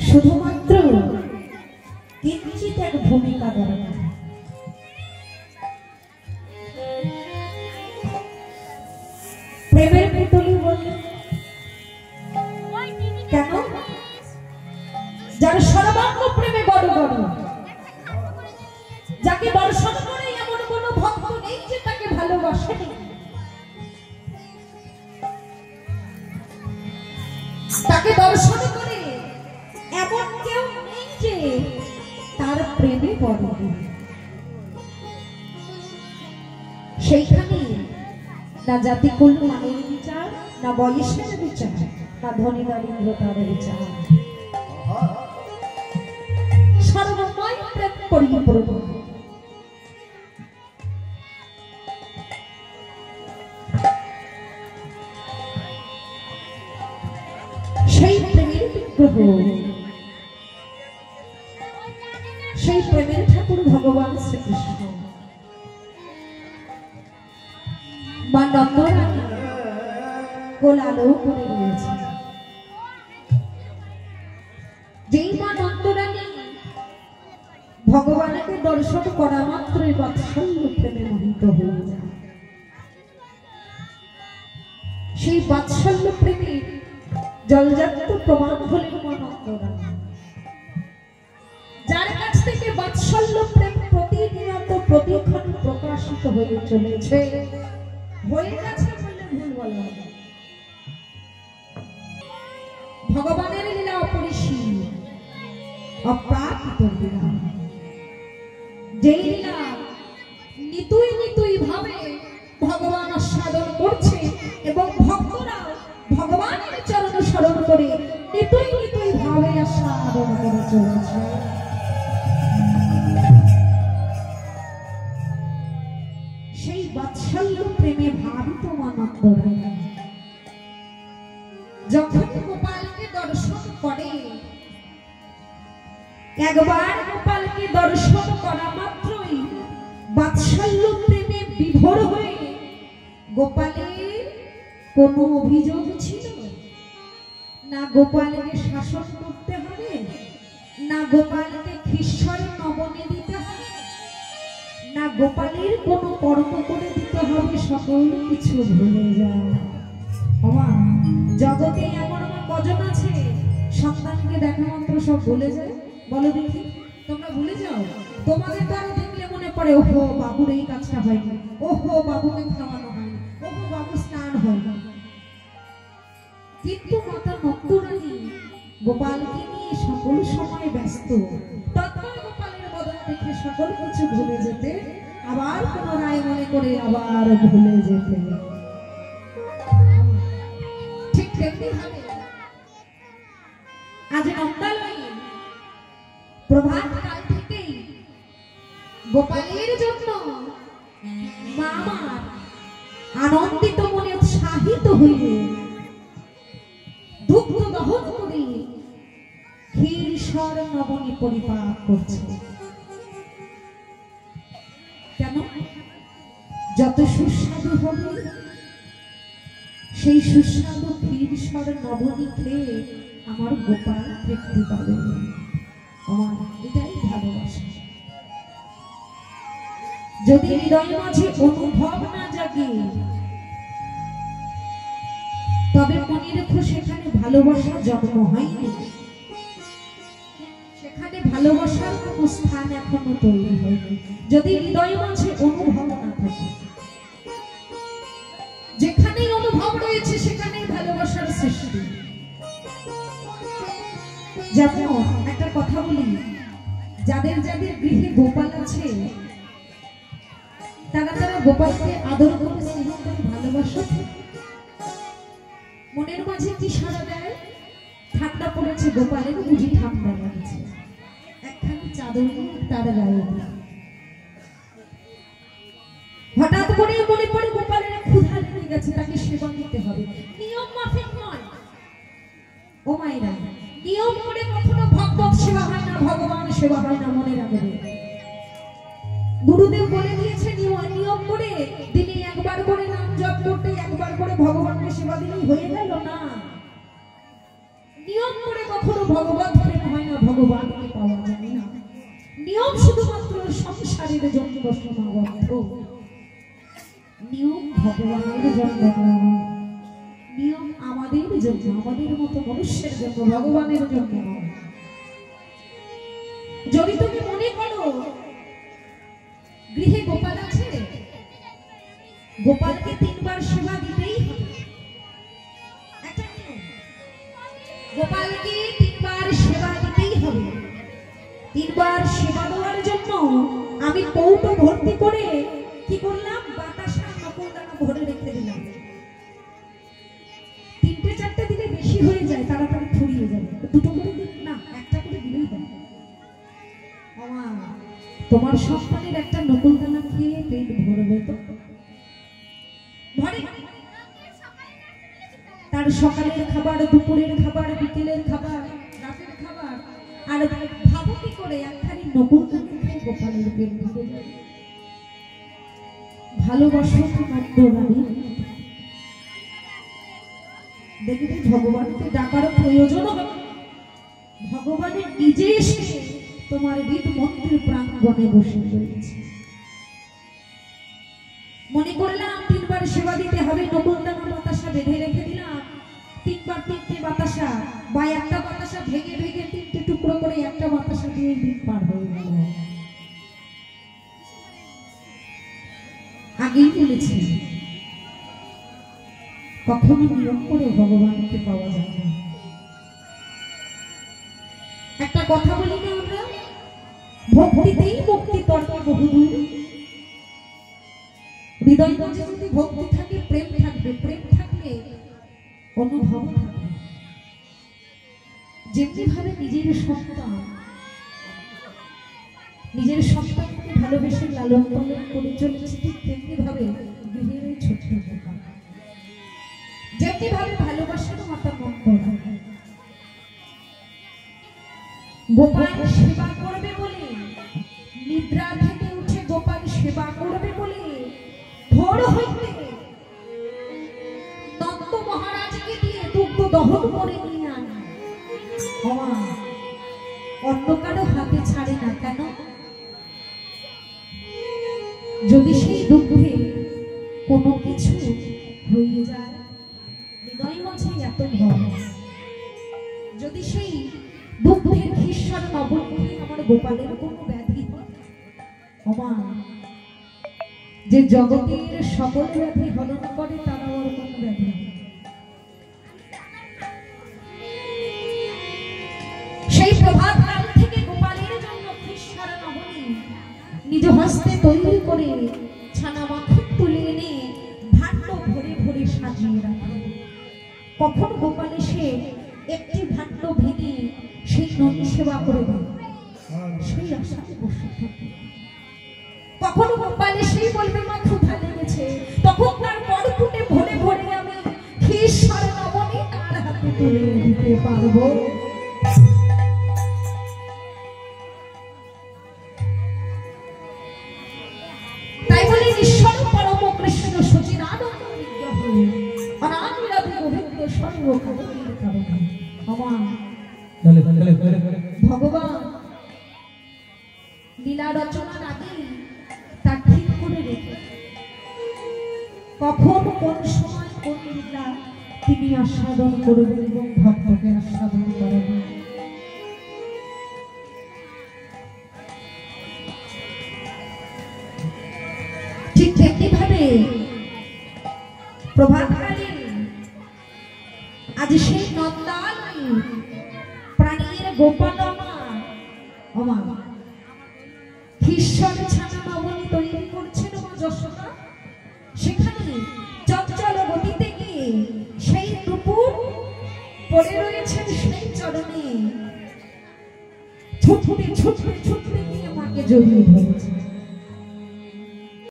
শুধুমাত্র কিঞ্চিত এক ভূমিকা দরকার। প্রেমের পুতুলি বললেন কেন? যার সর্বাঙ্গ প্রেমে বড় বড়, যাকে দর্শন করে এমন কোন ভক্ত নেই যে তাকে ভালোবাসেনি। তাকে দর্শন করে এমন কেউ নেই যে তার প্রেমে পড়ে। সেইখানে না জাতি কুল মানের বিচার, না বয়সের বিচার, না ধনী দারিদ্রতার বিচার, সর্বময় প্রেম পরিপূর্ণ। সেই প্রেমের বিগ্রহ, সেই প্রেমের ঠাকুর ভগবান শ্রীকৃষ্ণ মা নন্দরানী কোলালো করে রয়েছে। যেই মা নন্দরানী ভগবানকে দর্শন করা মাত্রই বাৎসল্য প্রেমে মোহিত হয়ে যায়। সেই বাৎসল্য প্রেমে জলজাত প্রমাণ হলেন মা নন্দরানী, যার কাছ থেকে বাৎসল্য প্রেম প্রতিনিয়ত প্রতিক্ষণ প্রকাশিত হয়ে চলেছে। হয়ে গেছে বললে ভুল বলা হবে। ভগবানের লীলা অপরিসীম, অপ্রাকৃত লীলা। যেই লীলা নিতুই নিতুই ভাবে ভগবান আস্বাদন করছে এবং ভক্তরা ভগবানের চরণ স্মরণ করে নিতুই নিতুই ভাবে আস্বাদন করে চলেছে। সেই বাৎসল্য প্রেমে ভাবিত মা নন্দরানী যখন গোপালকে দর্শন করে, একবার গোপালকে দর্শন করা মাত্রই বাৎসল্য প্রেমে বিভোর হয়ে গোপালের কোনো অভিযোগ ছিল না, গোপালকে শাসন করতে হবে না, গোপালকে খ্রিস্টর নবনে দিতে হবে না, গোপালের কোনো কর্ম করে দিতে হবে, সকল কিছু ভুলে যায়। জগতে এমন কজন আছে সন্তানকে দেখা মাত্র সব ভুলে যায়? বলো দেখি, তোমরা ভুলে যাও? তোমাদের দ্বারা দেখলে মনে পড়ে ওহো বাবুর এই কাজটা হয়নি, ওহো বাবুকে খাওয়ানো হয়নি, ওহো বাবু স্নান হয়নি। কিন্তু মাতা নন্দরানী গোপালকে নিয়ে সকল সময় ব্যস্ত। তৎপর গোপালের বদন দেখে সকল কিছু ভুলে যেতে, আবার পুনরায় মনে করে আবার ভুলে যেতে। ঠিক তেমনি ভাবে আজ নন্দালয়ে প্রভাত কাল থেকেই গোপালের জন্য মা আমার আনন্দিত মনে উৎসাহিত হইবে দুগ্ধ দহন করে ক্ষীর স্বর নবনী পরিপাক করছে। কেন? যত সুস্বাদু হবে সেই সুস্বাদু ক্ষীর স্বর নবনী খেয়ে আমার গোপাল তৃপ্তি পাবে। আমার এটাই ভালোবাসা। যদি হৃদয় মাঝে অনুভব না জাগে তবে মনে রেখো সেখানে ভালোবাসা জন্ম হয়নি, সেখানে ভালোবাসার কোনো স্থান এখনো তৈরি হয়নি। যদি হৃদয় মাঝে অনুভব না থাকে, যেখানেই অনুভব রয়েছে সেখানেই ভালোবাসার সৃষ্টি। যেমন একটা কথা বলি, যাদের যাদের গৃহে গোপাল আছে তারা তারা গোপালকে আদর করে স্নেহ করে ভালোবাসে। মনের মাঝে কি সাড়া দেয়? ঠান্ডা পড়েছে, গোপালের বুঝি ঠান্ডা লাগছে, একখানি চাদর তার গায়ে। হঠাৎ করে মনে পড়ে গোপালের ক্ষুধা লেগে গেছে, তাকে সেবা দিতে হবে, নিয়ম মাফিক নয়। ও মায়েরা, নিয়ম করে কখনো ভগবত সেবা হয় না, ভগবান সেবা হয় না, মনে রাখবে। গুরুদেব বলে দিয়েছে নিয়ম করে দিনে একবার করে নাম জপ করতে, একবার করে ভগবানকে সেবা দিলেই হয়ে গেল না। ভগবত প্রেম হয় না, ভগবানকে পাওয়া যায় না। নিয়ম শুধুমাত্র সংসারের জন্য সীমাবদ্ধ, নিয়ম ভগবানের জন্য নয়, নিয়ম আমাদের জন্য, আমাদের মতো মনুষ্যের জন্য, ভগবানের জন্য নয়। যদি তুমি মনে করো গৃহে গোপাল আছে, গোপালকে 3 বার সেবা দিতেই হবে, গোপালকে 3 বার সেবা দিতেই হবে। 3 বার সেবা দেওয়ার জন্য আমি কৌটো ভর্তি করে কি করলাম, বাতাসা নকুলদানা ভরে রেখে দিলাম। 3টে 4টে দিলে বেশি হয়ে যায়, তাড়াতাড়ি ফুরিয়ে যাবে, 2টো করে দিন না, 1টা করে দিলেই দেয়। তোমার সন্তানের একটা নকুলদানা খেয়ে পেট ভরবে তো? ভরে? তার সকালের খাবার, দুপুরের খাবার, বিকেলের খাবার, রাতের খাবার, আর ভাবো কি করে একখানি নকুলদানা খেয়ে গোপালের পেট ভরে যাবে? ভালোবাসো তো নন্দরানী, দেখবে ভগবানকে ডাকার প্রয়োজন হবে। ভগবানের নিজে এসে তোমার হৃদ মন্দির প্রাঙ্গণে বসে রয়েছে। মনে করলাম 3 বার সেবা দিতে হবে, নকুলদানা বাতাসা বেঁধে রেখে দিলাম, 3 বার 3টে বাতাসা, বা একটা বাতাসা ভেঙে ভেঙে 3টে টুকরো করে একটা বাতাসা দিয়ে দিন পার হয়ে গেল। আগেই বলেছি কখনো নিয়ম করে ভগবানকে পাওয়া যায় না। একটা কথা বলি না আমরা, ভক্তিতেই মুক্তি তর্কে বহুদূর। হৃদয় মাঝে যদি ভক্তি থাকে, প্রেম থাকবে, প্রেম থাকলে অনুভব থাকবে। যেমনি ভাবে নিজের সন্তানকে ভালোবেসে লালন পালন করে চলেছে, ঠিক তেমনি ভাবে গৃহের এই ছোট্ট গোপাল যেমনি ভাবে ভালোবাসার মাতা মন্ত্র, গোপাল সেবা করবে বলে, নিদ্রা থেকে উঠে গোপাল সেবা করবে বলে ভোর হইতে নন্দ মহারাজকে দিয়ে দুগ্ধ দহন করে নিয়ে আনে। অন্য কারো হাতে ছাড়ে না। কেন? যদি সেই দুগ্ধে কোনো কিছু হয়ে যায়, হৃদয় মাঝে এত ভয়, যদি সেই দুগ্ধের খিস্সার নবনীতে আমার গোপালের কোনো ব্যাধি হয়, যে জগতের সকল ব্যাধি হরণ করে তারা ওর কোনো ব্যাধি। সেই প্রভাত কাল থেকে গোপালের জন্য খিস্সার নবনী নিজ হস্তে তৈরি করে ছানা মাখন তুলে এনে ভাণ্ড ভরে ভরে সাজিয়ে রাখে। কখন গোপাল এসে একটি ভাণ্ড ভেঙে সেই নদী সেবা করে দেয়, সেই আশাতে বসে থাকে। কখনো গোপাল এসেই বলবে মা ক্ষুধা লেগেছে, তখন তার বড়কুটে ভরে ভরে আমি খিস্সার নবনী তার হাতে তুলে দিতে পারবো। তাই বলে ঈশ্বর পরম কৃষ্ণ সচিদানন্দ বিগ্রহ অনাদিরাদি গোবিন্দ সর্বকালের কারণ ভগবান লীলা রচনার আগে তা ঠিক করে রেখে কখন কোন সময় কোন লীলা তিনি আস্বাদন করবেন এবং ভক্তকে আস্বাদন করাবেন। ঠিক তেমনি ভাবে প্রভাতকালে আজ সেই নন্দালয় প্রাণীর গোপাল খিস্সার ছানা নবনী তৈরি করছেন মা যশোদা। সেখানে চঞ্চল গতিতে গিয়ে সেই দুপুর পড়ে রয়েছেন সেই চরণে, ছুটতে ছুটতে ছুটতে গিয়ে মাকে জড়িয়ে ধরেছেন।